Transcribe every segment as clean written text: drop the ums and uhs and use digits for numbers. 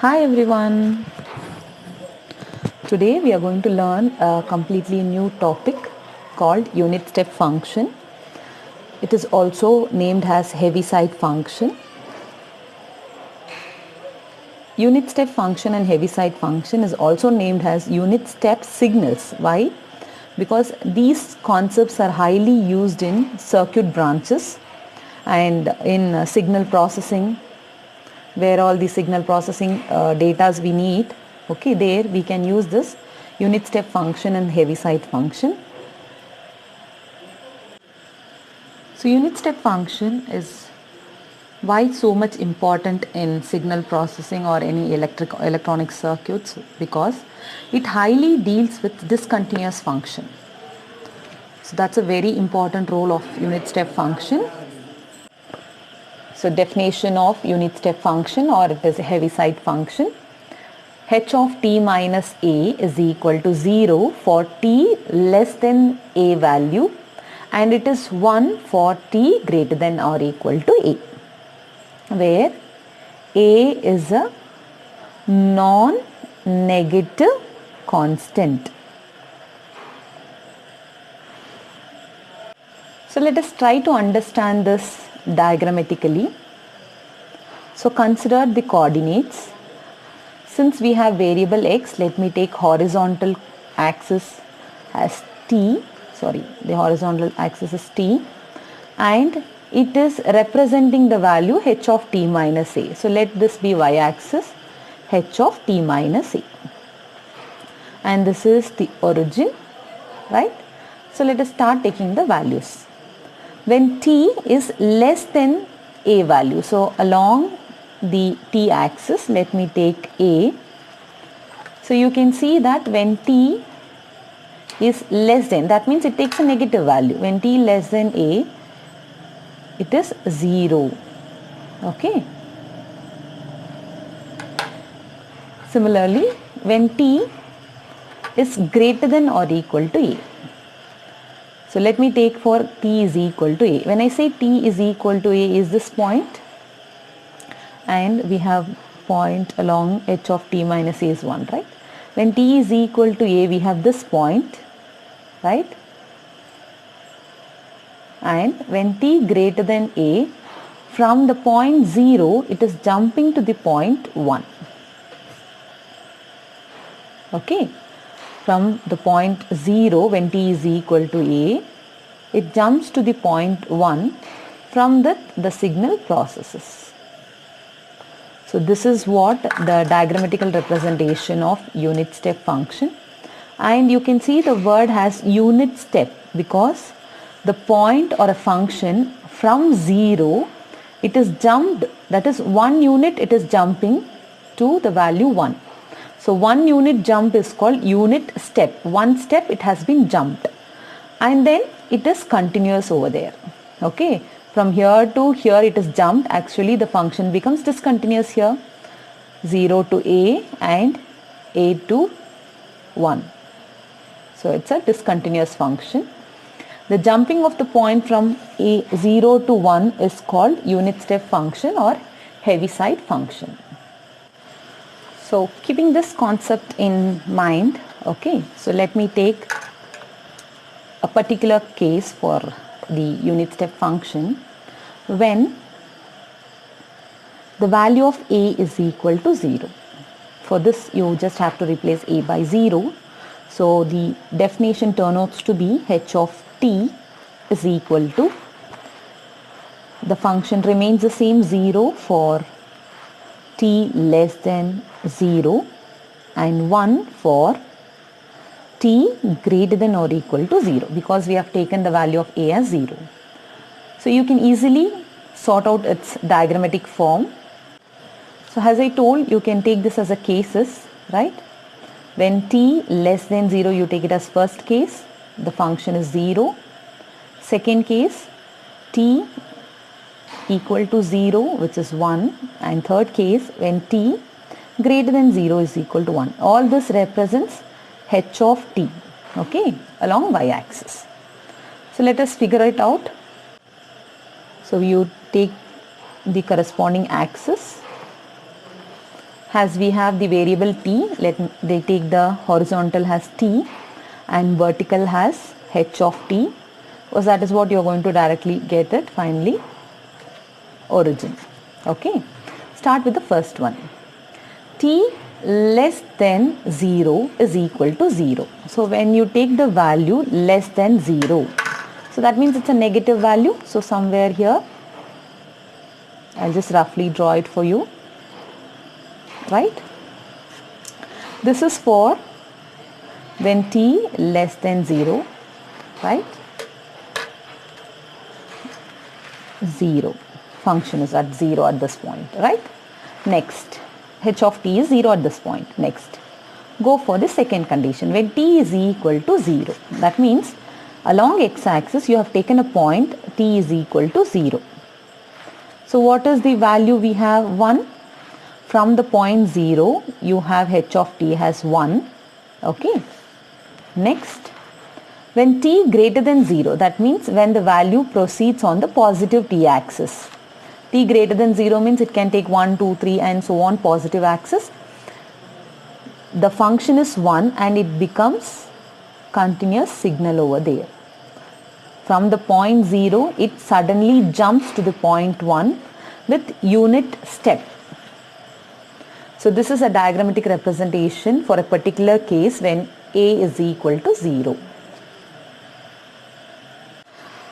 Hi everyone. Today we are going to learn a completely new topic called unit step function. It is also named as Heaviside function. Unit step function and Heaviside function is also named as unit step signals. Why? Because these concepts are highly used in circuit branches and in signal processing, where all the signal processing data we need. Okay, there we can use this unit step function and Heaviside function. So unit step function is why so much important in signal processing or any electronic circuits, because it highly deals with discontinuous function. So that's a very important role of unit step function. So definition of unit step function, or it is a Heaviside function. H of t minus a is equal to 0 for t less than a value, and it is 1 for t greater than or equal to a, where a is a non-negative constant. So let us try to understand this diagrammatically. So consider the coordinates. Since we have variable x, let me take horizontal axis as t, the horizontal axis is t, and it is representing the value h of t minus a. So let this be y axis, h of t minus a, and this is the origin, right? So let us start taking the values. When t is less than a value, so along the t axis, let me take a. So you can see that when t is less than, that means it takes a negative value. When t less than a, it is 0. Okay. Similarly, when t is greater than or equal to a. So let me take for t is equal to a. When I say t is equal to a is this point, and we have point along h of t minus a is 1, right? When t is equal to a, we have this point, right? And when t greater than a, from the point 0, it is jumping to the point 1. Okay. From the point 0, when t is equal to a, it jumps to the point 1. From that, the signal processes. So this is what the diagrammatical representation of unit step function. And you can see the word has unit step because the point or a function from 0, it is jumped, that is 1 unit it is jumping to the value 1. So 1 unit jump is called unit step. 1 step it has been jumped, and then it is continuous over there. Okay. From here to here it is jumped. Actually the function becomes discontinuous here. 0 to a and a to 1. So it's a discontinuous function. The jumping of the point from a 0 to 1 is called unit step function or Heaviside function. So keeping this concept in mind, okay, so let me take a particular case for the unit step function when the value of a is equal to 0. For this you just have to replace a by 0. So the definition turns out to be h of t is equal to, the function remains the same, 0 for t less than 0 and 1 for t greater than or equal to 0, because we have taken the value of a as 0. So you can easily sort out its diagrammatic form. So as I told, you can take this as a cases, right? When t less than 0, you take it as first case, the function is 0. Second case, t equal to 0, which is 1. And third case, when t greater than 0 is equal to 1. All this represents h of t, okay, along y-axis. So let us figure it out. So you take the corresponding axis. as we have the variable t, they take the horizontal has t and vertical has h of t, because that is what you are going to directly get it finally, origin. Okay, start with the first one. T less than 0 is equal to 0. So when you take the value less than 0, so that means it's a negative value. So somewhere here, I'll just roughly draw it for you, right? This is for when t less than 0, right? 0. Function is at 0 at this point, right? Next, h of t is 0 at this point. Next, go for the second condition when t is equal to 0. That means along x-axis you have taken a point t is equal to 0. So what is the value we have? 1. From the point 0 you have h of t has 1. Okay. Next, when t greater than 0, that means when the value proceeds on the positive t axis. T greater than 0 means it can take 1, 2, 3 and so on positive axis. The function is 1 and it becomes continuous signal over there. From the point 0, it suddenly jumps to the point 1 with unit step. So this is a diagrammatic representation for a particular case when a is equal to 0.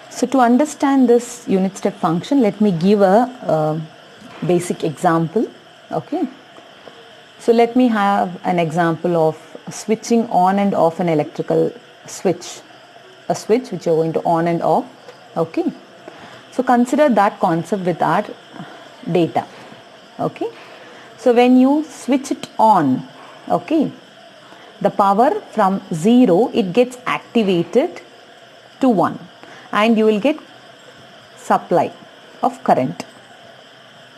So to understand this unit step function, let me give a basic example. Okay. So let me have an example of switching on and off an electrical switch. A switch which you are going to on and off. Okay. So consider that concept with our data. Okay. So when you switch it on, okay, the power from 0, it gets activated to 1 and you will get supply of current.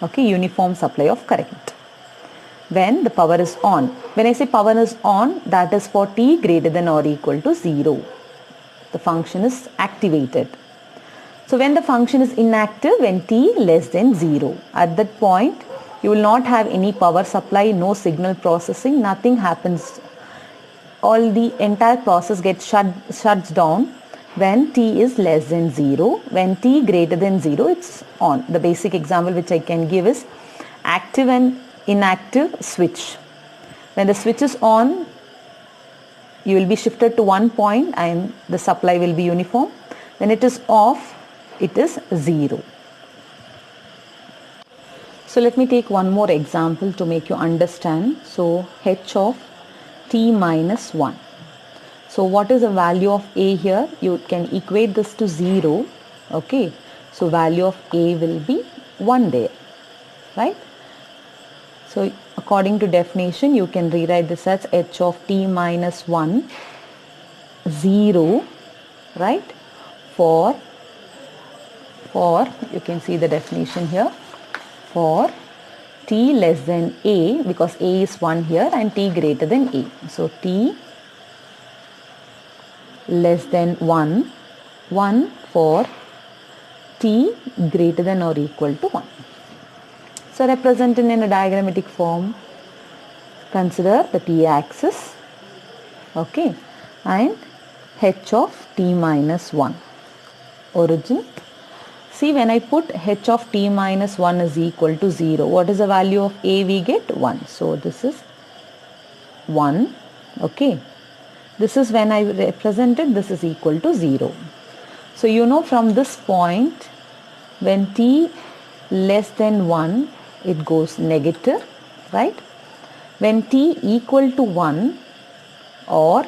Okay, uniform supply of current when the power is on. When I say power is on, that is for t greater than or equal to 0. The function is activated. So when the function is inactive, when t less than 0, at that point you will not have any power supply, no signal processing, nothing happens. All the entire process gets shuts down when t is less than 0. When t greater than 0, it's on. The basic example which I can give is active and inactive switch. When the switch is on, you will be shifted to one point and the supply will be uniform. When it is off, it is 0. So let me take one more example to make you understand. So h of t minus 1. So what is the value of a here? You can equate this to 0. Okay. So value of a will be 1 there. Right. So according to definition, you can rewrite this as h of t minus 1, 0, right? For you can see the definition here, for t less than a, because a is 1 here, and t greater than a. So t less than 1 for t greater than or equal to 1. So represented in a diagrammatic form, consider the t axis, okay, and h of t minus 1, origin. See, when I put h of t minus 1 is equal to 0, what is the value of a we get? 1. So this is 1, okay. This is when I represented this is equal to 0. So you know from this point, when t less than 1, it goes negative, right? When t equal to 1, or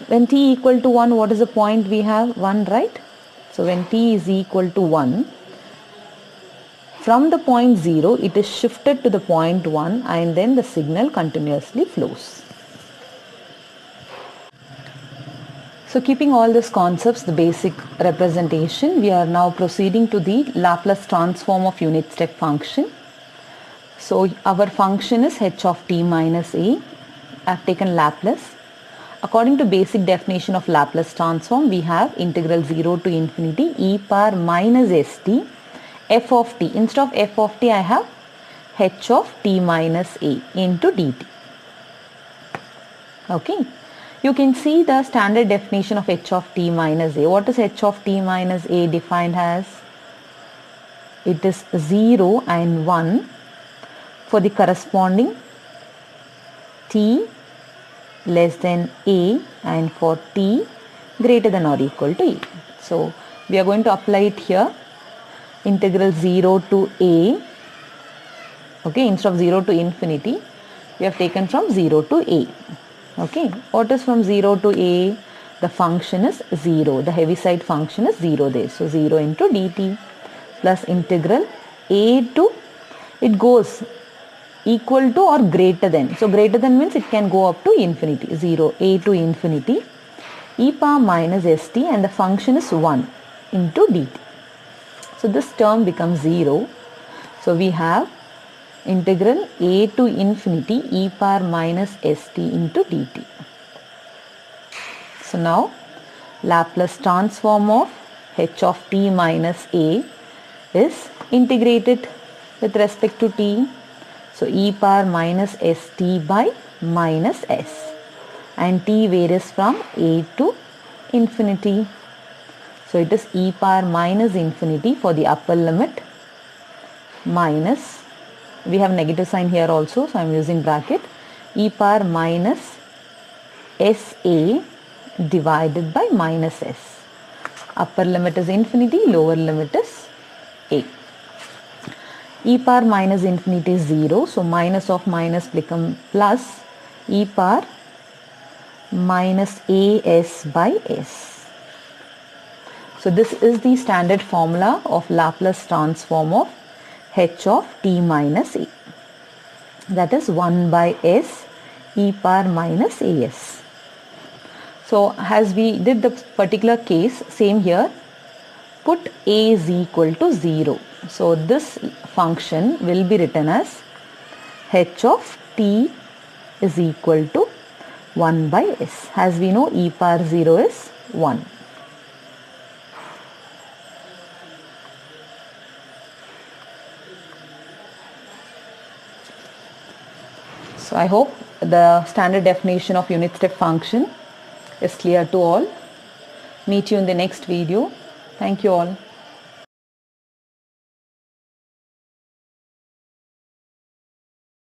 when t equal to 1, what is the point we have? 1, right? So when t is equal to 1, from the point 0, it is shifted to the point 1 and then the signal continuously flows. So keeping all these concepts, the basic representation, we are now proceeding to the Laplace transform of unit step function. So our function is h of t minus a. I have taken Laplace. According to basic definition of Laplace transform, we have integral 0 to infinity e power minus st f of t. Instead of f of t, I have h of t minus a into dt. Okay, you can see the standard definition of h of t minus a. What is h of t minus a defined as? It is 0 and 1 for the corresponding t less than a and for t greater than or equal to a. So we are going to apply it here. Integral 0 to a, okay, instead of 0 to infinity we have taken from 0 to a. Okay, what is from 0 to a? The function is 0, the Heaviside function is 0 there. So 0 into dt plus integral a to, it goes equal to or greater than. So greater than means it can go up to infinity. 0, a to infinity e power minus st, and the function is 1 into dt. So this term becomes 0. So we have integral a to infinity e power minus st into dt. So now Laplace transform of h of t minus a is integrated with respect to t. So e power minus st by minus s, and t varies from a to infinity. So it is e power minus infinity for the upper limit minus, we have negative sign here also, so I am using bracket, e power minus sa divided by minus s. Upper limit is infinity, lower limit is a. E power minus infinity is 0, so minus of minus become plus e power minus as by s. So this is the standard formula of Laplace transform of h of t minus a, that is 1 by s e power minus as. So as we did the particular case, same here, put a is equal to 0. So this function will be written as h of t is equal to 1 by s. As we know, e power 0 is 1. So I hope the standard definition of unit step function is clear to all. Meet you in the next video. Thank you all.